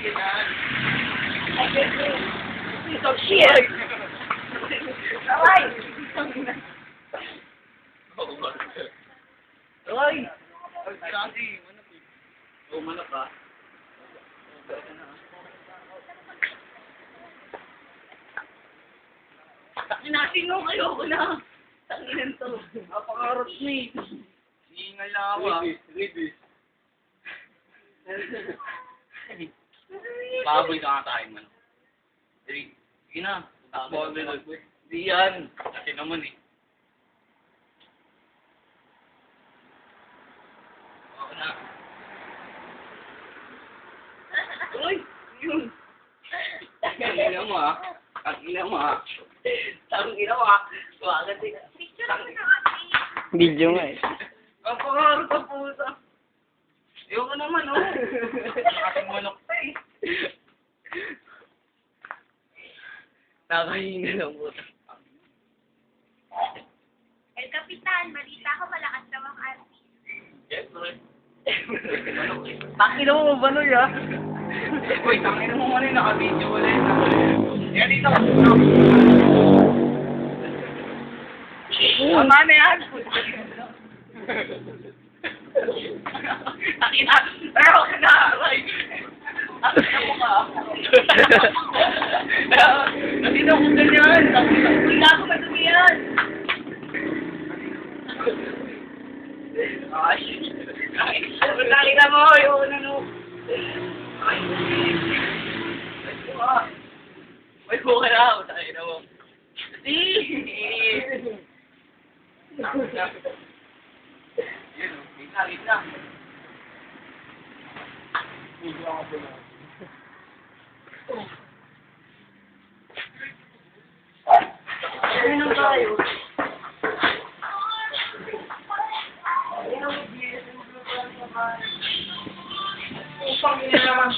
Piece of shit! Alay! Alay! Manok ka? Takin nung ayoko na. Tanginan to. Napakarot ni. Hingal lang ako ah. Ribis. Baboy ka nga tayo man. Sige na. Di yan. Kasi naman eh. Ako na. Uy! Yun! Tangina mo ah. Tangina mo ah. Tangina mo ah. Suwagan din. Video nga eh. Ang pangarap sa pusa. Ayoko naman oh. Nakating manok pa eh. Nakahinga lang po. El Capitan, balita ko malakas daw ang artist. Siyempre. Tangina mo ba nun ya? Uy, tangina mo muna yung naka-video ulit. Yan dito. Tama na yan. Tangina. Pero ka na. Tangina mo ka. Nandito ko ganyan. Hindi ako madumi yan. Ay, nakita mo, yung ano. Ay, may buka na, nakita mo. Di! Yun, gitna. Ayun lang tayo. Upang ina naman.